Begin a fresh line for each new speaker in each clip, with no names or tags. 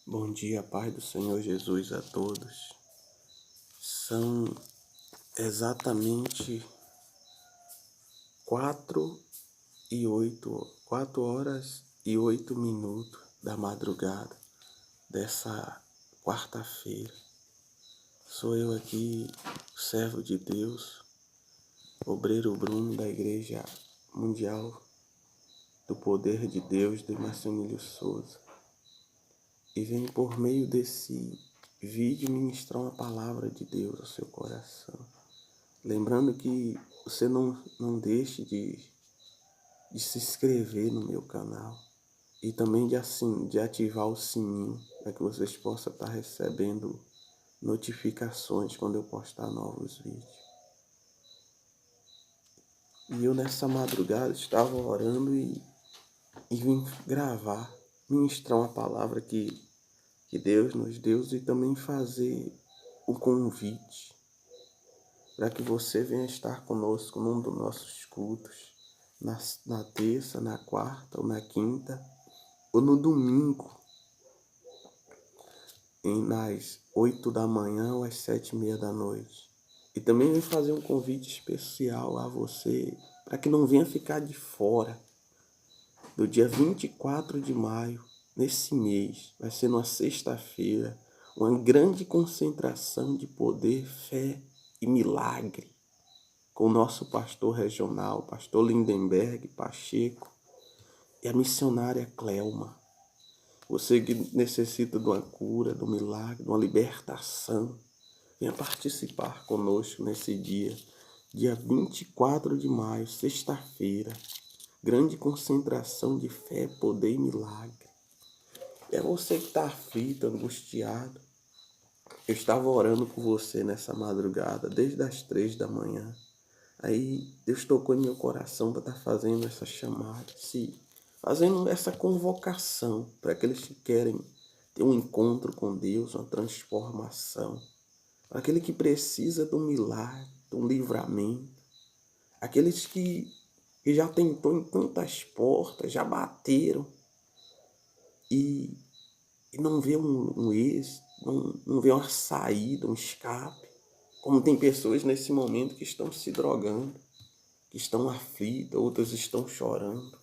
Bom dia, Pai do Senhor Jesus a todos. São exatamente 4 horas e 8 minutos da madrugada dessa quarta-feira. Sou eu aqui, servo de Deus, obreiro Bruno da Igreja Mundial do Poder de Deus de Marcelino Souza. E venho por meio desse vídeo ministrar uma palavra de Deus ao seu coração. Lembrando que você não deixe de se inscrever no meu canal e também de ativar o sininho para que vocês possam estar recebendo notificações quando eu postar novos vídeos. E eu nessa madrugada estava orando e vim gravar, ministrar uma palavra que Deus nos deu e também fazer um convite para que você venha estar conosco num dos nossos cultos, na terça, na quarta ou na quinta, ou no domingo, nas 8 da manhã ou às 7:30 da noite. E também vem fazer um convite especial a você, para que não venha ficar de fora do dia 24 de maio, nesse mês. Vai ser numa sexta-feira, uma grande concentração de poder, fé e milagre, com o nosso pastor regional, pastor Lindenberg Pacheco, e a missionária Clelma. Você que necessita de uma cura, de um milagre, de uma libertação, venha participar conosco nesse dia 24 de maio, sexta-feira. Grande concentração de fé, poder e milagre. É você que está aflito, angustiado. Eu estava orando por você nessa madrugada, desde as 3 da manhã. Aí Deus tocou em meu coração para estar fazendo essa chamada, fazendo essa convocação para aqueles que querem ter um encontro com Deus, uma transformação. Para aquele que precisa de um milagre, de um livramento. Aqueles que já tentou em tantas portas, já bateram e não vê um êxito, não vê uma saída, um escape. Como tem pessoas nesse momento que estão se drogando, que estão aflitas, outras estão chorando,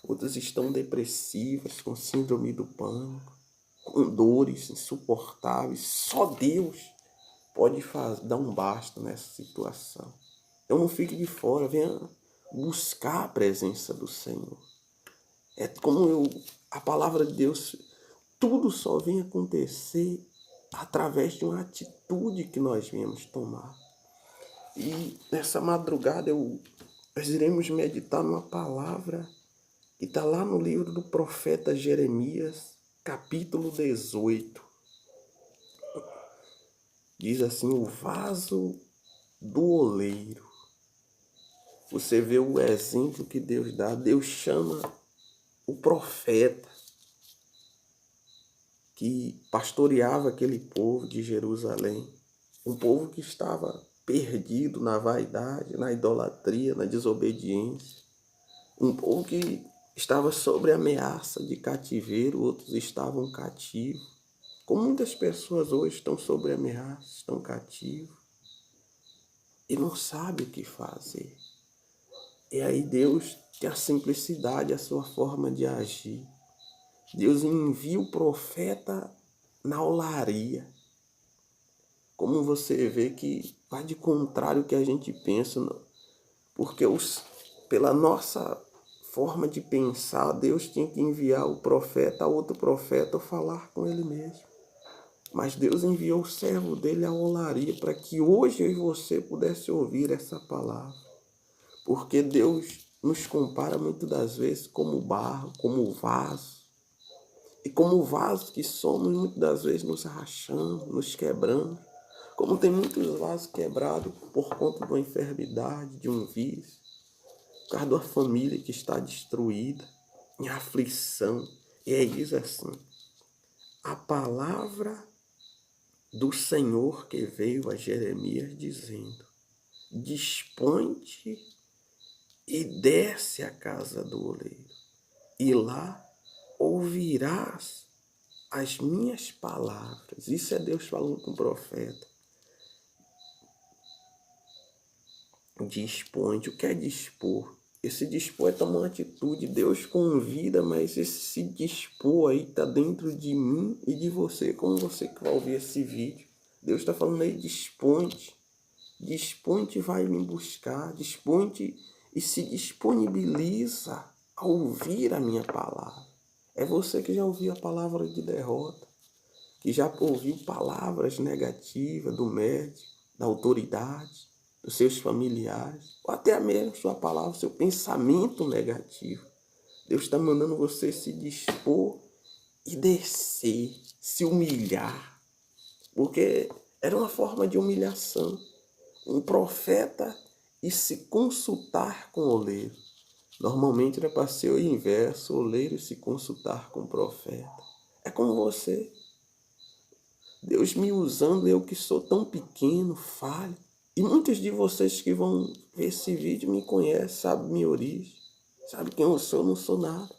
outras estão depressivas, com síndrome do pânico, com dores insuportáveis. Só Deus pode dar um basta nessa situação. Então não fique de fora, venha buscar a presença do Senhor. É como a palavra de Deus, tudo só vem acontecer através de uma atitude que nós viemos tomar. E nessa madrugada nós iremos meditar numa palavra que está lá no livro do profeta Jeremias, capítulo 18. Diz assim: o vaso do oleiro. Você vê o exemplo que Deus dá. Deus chama o profeta que pastoreava aquele povo de Jerusalém. Um povo que estava perdido na vaidade, na idolatria, na desobediência. Um povo que estava sob ameaça de cativeiro, outros estavam cativos. Como muitas pessoas hoje estão sob ameaça, estão cativos e não sabem o que fazer. E aí Deus tem a simplicidade, a sua forma de agir. Deus envia o profeta na olaria. Como você vê que vai de contrário ao que a gente pensa, porque pela nossa forma de pensar, Deus tinha que enviar o profeta a outro profeta falar com ele mesmo. Mas Deus enviou o servo dele à olaria para que hoje eu e você pudesse ouvir essa palavra. Porque Deus nos compara muitas das vezes como barro, como vaso. E como vaso que somos, muitas das vezes nos rachamos, nos quebramos. Como tem muitos vasos quebrados por conta de uma enfermidade, de um vício. Por causa de uma família que está destruída, em aflição. E aí diz assim: a palavra do Senhor que veio a Jeremias dizendo: dispõe-te e desce à casa do oleiro, e lá ouvirás as minhas palavras. Isso é Deus falando com o profeta. Dispõe. O que é dispor? Esse dispor é tomar uma atitude. Deus convida, mas esse se dispor aí está dentro de mim e de você, como você que vai ouvir esse vídeo. Deus está falando aí, dispõe-te. Dispõe-te e vai me buscar. Dispõe-te e se disponibiliza a ouvir a minha palavra. É você que já ouviu a palavra de derrota, que já ouviu palavras negativas do médico, da autoridade, dos seus familiares, ou até mesmo sua palavra, seu pensamento negativo. Deus está mandando você se dispor e descer, se humilhar, porque era uma forma de humilhação. Um profeta e se consultar com o oleiro. Normalmente era para ser o inverso, o oleiro se consultar com o profeta. É como você. Deus me usando, eu que sou tão pequeno, falho. E muitos de vocês que vão ver esse vídeo me conhecem, sabem minha origem, sabem quem eu sou, não sou nada.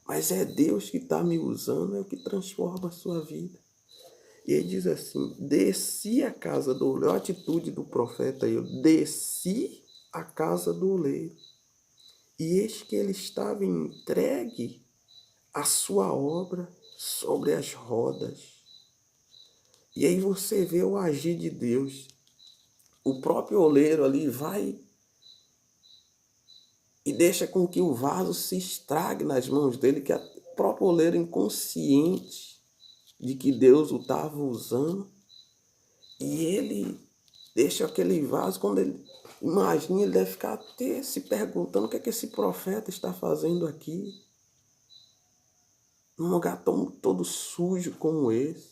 Mas é Deus que está me usando, é o que transforma a sua vida. E ele diz assim, desci a casa do oleiro. Olha a atitude do profeta aí, eu desci a casa do oleiro. E eis que ele estava entregue a sua obra sobre as rodas. E aí você vê o agir de Deus. O próprio oleiro ali vai e deixa com que o vaso se estrague nas mãos dele, que o próprio oleiro inconsciente de que Deus o estava usando. E ele deixa aquele vaso, quando ele imagina, ele deve ficar até se perguntando o que é que esse profeta está fazendo aqui. Num lugar todo sujo como esse,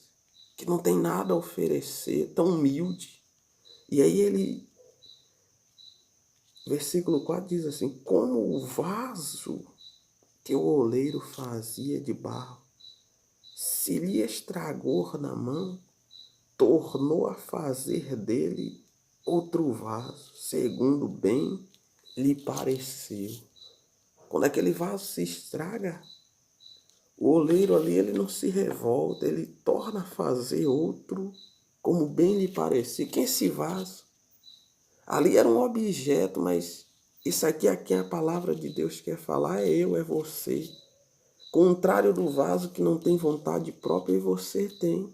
que não tem nada a oferecer, tão humilde. E aí ele, versículo 4 diz assim, como o vaso que o oleiro fazia de barro, se lhe estragou na mão, tornou a fazer dele outro vaso, segundo bem lhe pareceu. Quando aquele vaso se estraga, o oleiro ali, ele não se revolta, ele torna a fazer outro como bem lhe parecia. Que esse vaso? Ali era um objeto, mas isso aqui a quem a palavra de Deus quer falar é eu, é você. Contrário do vaso que não tem vontade própria, e você tem.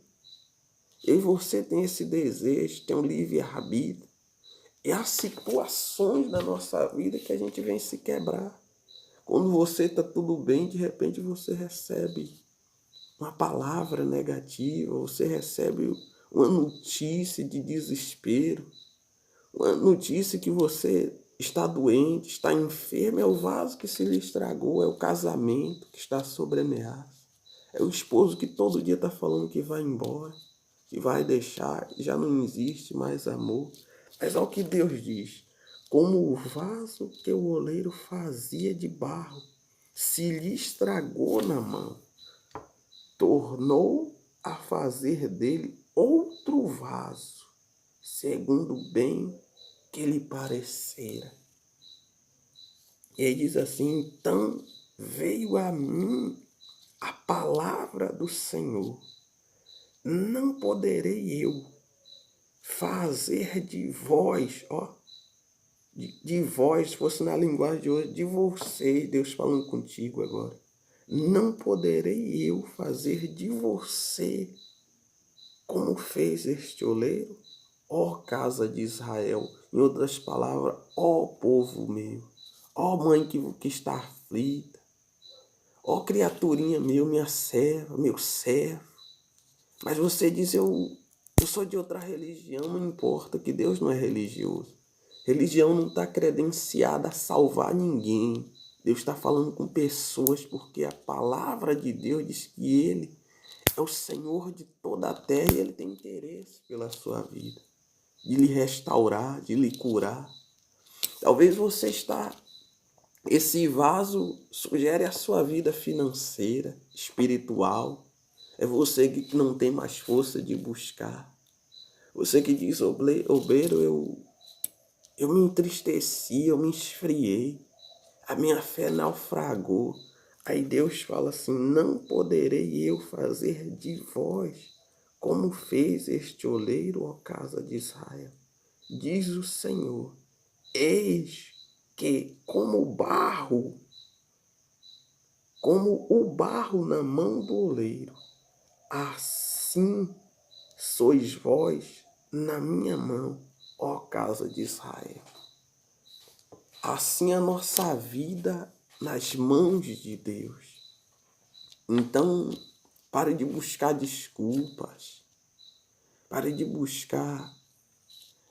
E você tem esse desejo, tem um livre-arbítrio. E as situações da nossa vida que a gente vem se quebrar. Quando você está tudo bem, de repente você recebe uma palavra negativa, você recebe uma notícia de desespero, uma notícia que você está doente, está enfermo, é o vaso que se lhe estragou, é o casamento que está sob ameaça, é o esposo que todo dia está falando que vai embora, que vai deixar, que já não existe mais amor. Mas olha o que Deus diz, como o vaso que o oleiro fazia de barro, se lhe estragou na mão, tornou a fazer dele outro vaso, segundo o bem que lhe parecera. E ele diz assim, então veio a mim a palavra do Senhor, não poderei eu fazer de vós, de vós, se fosse na linguagem de hoje, de vocês, Deus falando contigo agora, não poderei eu fazer de você como fez este oleiro, ó casa de Israel, em outras palavras, ó povo meu, ó mãe que está aflita, ó criaturinha meu, minha serva, meu servo. Mas você diz, eu sou de outra religião, não importa, que Deus não é religioso. Religião não está credenciada a salvar ninguém. Deus está falando com pessoas porque a palavra de Deus diz que Ele é o Senhor de toda a terra e Ele tem interesse pela sua vida, de lhe restaurar, de lhe curar. Talvez você está... Esse vaso sugere a sua vida financeira, espiritual. É você que não tem mais força de buscar. Você que diz, obreiro, eu me entristeci, eu me esfriei. A minha fé naufragou. Aí Deus fala assim: não poderei eu fazer de vós como fez este oleiro, ó casa de Israel. Diz o Senhor: eis que como o barro na mão do oleiro, assim sois vós na minha mão, ó casa de Israel. Assim a nossa vida nas mãos de Deus. Então, pare de buscar desculpas. Pare de buscar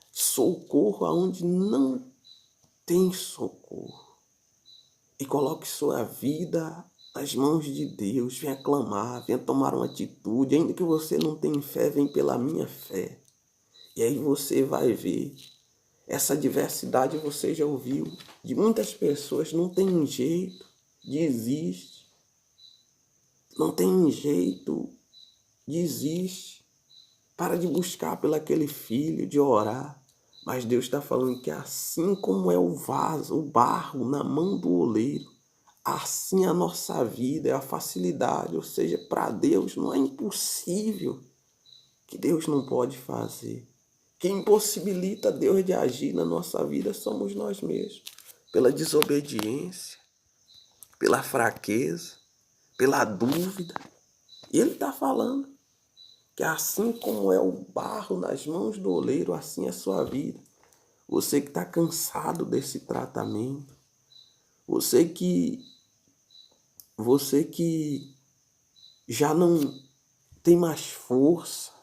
socorro aonde não tem socorro. E coloque sua vida nas mãos de Deus. Venha clamar, venha tomar uma atitude. Ainda que você não tenha fé, vem pela minha fé. E aí você vai ver. Essa diversidade você já ouviu. De muitas pessoas não tem jeito, desiste. Não tem jeito, desiste. Para de buscar pelo aquele filho, de orar. Mas Deus está falando que assim como é o vaso, o barro na mão do oleiro, assim a nossa vida é a facilidade. Ou seja, para Deus não é impossível que Deus não pode fazer. Quem impossibilita Deus de agir na nossa vida somos nós mesmos. Pela desobediência, pela fraqueza, pela dúvida. E Ele está falando que assim como é o barro nas mãos do oleiro, assim é a sua vida. Você que está cansado desse tratamento, você que já não tem mais força,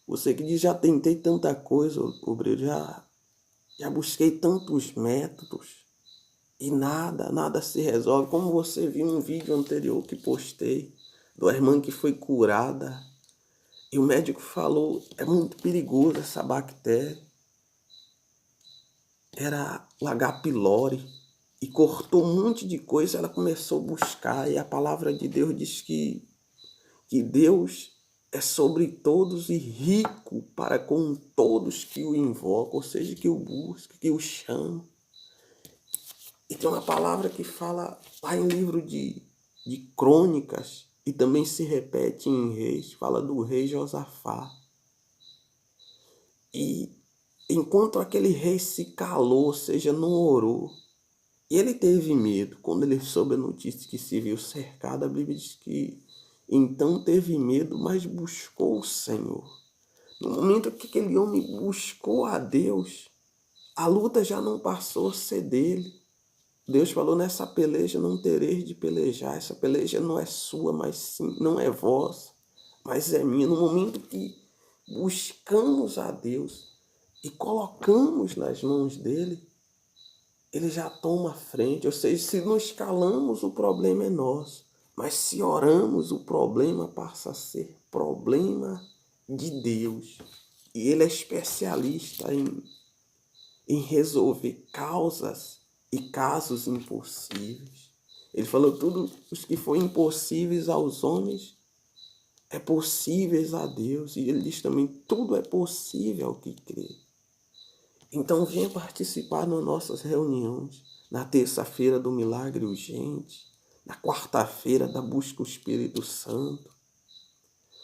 você que diz, já tentei tanta coisa, obreiro, já busquei tantos métodos e nada se resolve. Como você viu um vídeo anterior que postei, da irmã que foi curada, e o médico falou, é muito perigoso essa bactéria. Era o H. pylori. E cortou um monte de coisa, ela começou a buscar. E a palavra de Deus diz que Deus é sobre todos e rico para com todos que o invocam, ou seja, que o buscam, que o chamam. E tem uma palavra que fala lá em livro de crônicas, e também se repete em Reis, fala do rei Josafá. E enquanto aquele rei se calou, ou seja, não orou, e ele teve medo. Quando ele soube a notícia que se viu cercado, a Bíblia diz que então teve medo, mas buscou o Senhor. No momento que aquele homem buscou a Deus, a luta já não passou a ser dele. Deus falou, nessa peleja não tereis de pelejar. Essa peleja não é sua, mas sim, não é vossa, mas é minha. No momento que buscamos a Deus e colocamos nas mãos dele, ele já toma a frente. Ou seja, se nos calamos, o problema é nosso. Mas se oramos, o problema passa a ser problema de Deus. E ele é especialista em resolver causas e casos impossíveis. Ele falou, tudo os que foram impossíveis aos homens é possíveis a Deus. E ele diz também, tudo é possível ao que crê. Então venha participar nas nossas reuniões, na terça-feira do milagre urgente, na quarta-feira da busca do Espírito Santo,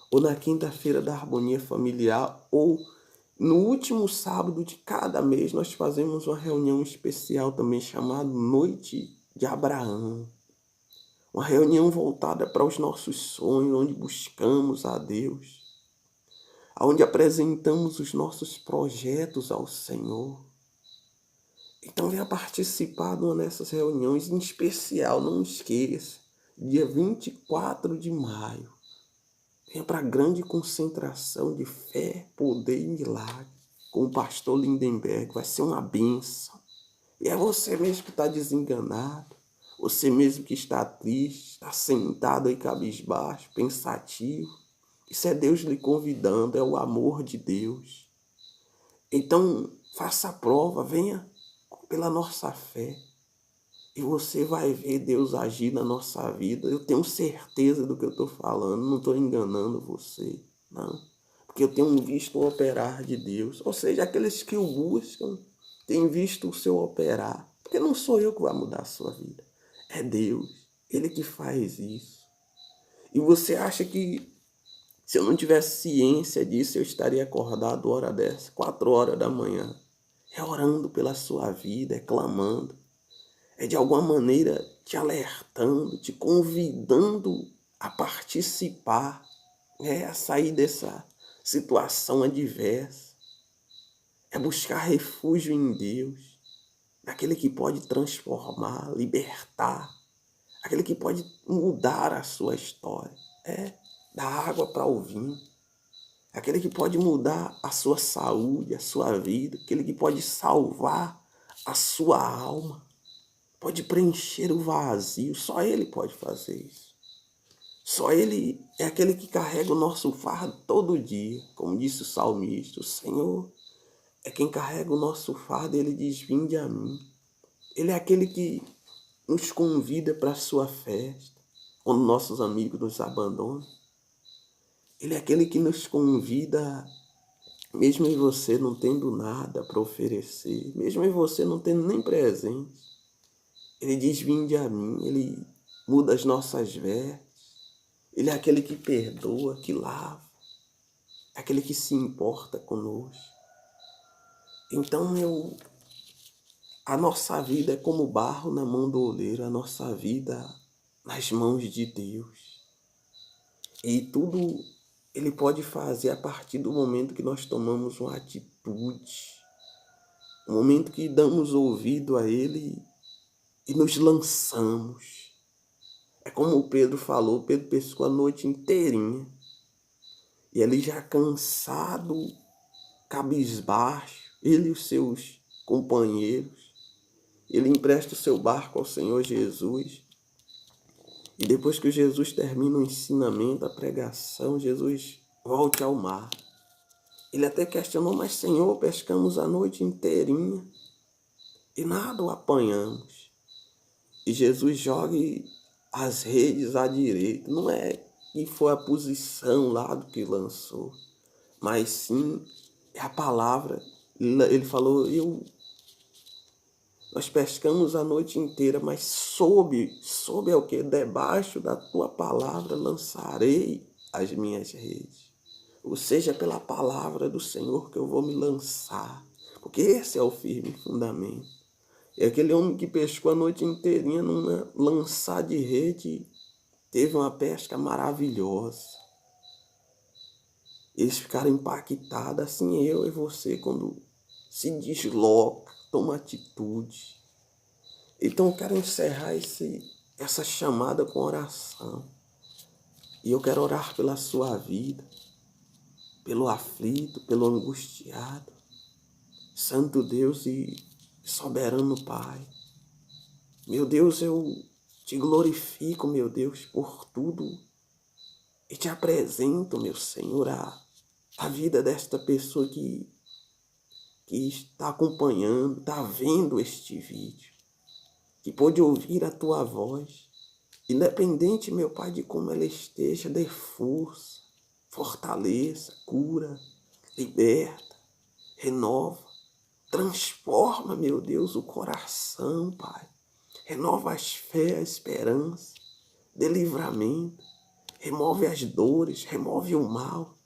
ou na quinta-feira da harmonia familiar, ou no último sábado de cada mês nós fazemos uma reunião especial também chamada Noite de Abraão. Uma reunião voltada para os nossos sonhos, onde buscamos a Deus, onde apresentamos os nossos projetos ao Senhor. Então venha participar de uma dessas reuniões, em especial, não esqueça, dia 24 de maio. Venha para a grande concentração de fé, poder e milagre com o pastor Lindenberg. Vai ser uma bênção. E é você mesmo que está desenganado, você mesmo que está triste, está sentado aí cabisbaixo, pensativo. Isso é Deus lhe convidando, é o amor de Deus. Então, faça a prova, venha pela nossa fé. E você vai ver Deus agir na nossa vida. Eu tenho certeza do que eu estou falando, não estou enganando você, não. Porque eu tenho visto o operar de Deus. Ou seja, aqueles que o buscam têm visto o seu operar. Porque não sou eu que vou mudar a sua vida, é Deus. Ele que faz isso. E você acha que se eu não tivesse ciência disso, eu estaria acordado hora dessa, 4 horas da manhã, é orando pela sua vida, é clamando, é de alguma maneira te alertando, te convidando a participar, a sair dessa situação adversa, é buscar refúgio em Deus, naquele que pode transformar, libertar, aquele que pode mudar a sua história, da água para o vinho, aquele que pode mudar a sua saúde, a sua vida, aquele que pode salvar a sua alma, pode preencher o vazio, só Ele pode fazer isso. Só Ele é aquele que carrega o nosso fardo todo dia, como disse o salmista, o Senhor é quem carrega o nosso fardo, Ele diz, vinde a mim. Ele é aquele que nos convida para a sua festa, quando nossos amigos nos abandonam. Ele é aquele que nos convida, mesmo em você não tendo nada para oferecer, mesmo em você não tendo nem presente. Ele diz, vinde a mim, Ele muda as nossas vestes. Ele é aquele que perdoa, que lava, é aquele que se importa conosco. Então, a nossa vida é como barro na mão do oleiro, a nossa vida nas mãos de Deus. E tudo Ele pode fazer a partir do momento que nós tomamos uma atitude, o momento que damos ouvido a Ele e nos lançamos. É como o Pedro falou, Pedro pescou a noite inteirinha. E ele já cansado, cabisbaixo, ele e os seus companheiros, ele empresta o seu barco ao Senhor Jesus. E depois que Jesus termina o ensinamento, a pregação, Jesus volta ao mar. Ele até questionou, mas Senhor, pescamos a noite inteirinha e nada o apanhamos. E Jesus joga as redes à direita. Não é que foi a posição lá do que lançou, mas sim é a palavra. Ele falou, nós pescamos a noite inteira, mas sob é o quê? Debaixo da tua palavra lançarei as minhas redes. Ou seja, pela palavra do Senhor que eu vou me lançar. Porque esse é o firme fundamento. É aquele homem que pescou a noite inteirinha numa lançar de rede, teve uma pesca maravilhosa. Eles ficaram impactados, assim eu e você, quando se desloca, toma atitude. Então eu quero encerrar essa chamada com oração. E eu quero orar pela sua vida, pelo aflito, pelo angustiado. Santo Deus e soberano Pai. Meu Deus, eu te glorifico, meu Deus, por tudo. E te apresento, meu Senhor, a vida desta pessoa que está acompanhando, está vendo este vídeo, que pôde ouvir a tua voz. Independente, meu Pai, de como ela esteja, dê força, fortaleça, cura, liberta, renova, transforma, meu Deus, o coração, Pai. Renova as fé, a esperança, dê livramento, remove as dores, remove o mal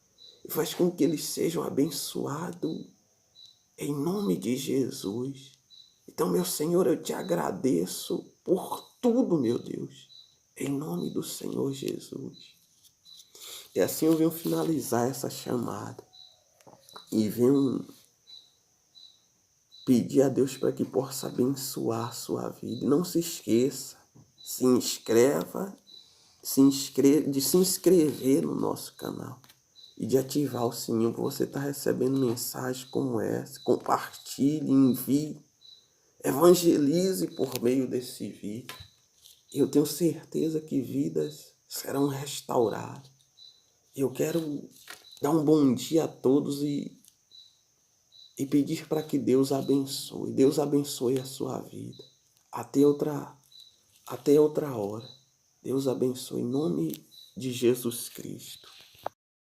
e faz com que eles sejam abençoados em nome de Jesus. Então, meu Senhor, eu te agradeço por tudo, meu Deus, em nome do Senhor Jesus. E assim eu venho finalizar essa chamada e venho pedir a Deus para que possa abençoar a sua vida. Não se esqueça, de se inscrever no nosso canal e de ativar o sininho para você estar recebendo mensagens como essa. Compartilhe, envie, evangelize por meio desse vídeo. Eu tenho certeza que vidas serão restauradas. Eu quero dar um bom dia a todos e pedir para que Deus abençoe. Deus abençoe a sua vida. Até outra hora. Deus abençoe em nome de Jesus Cristo.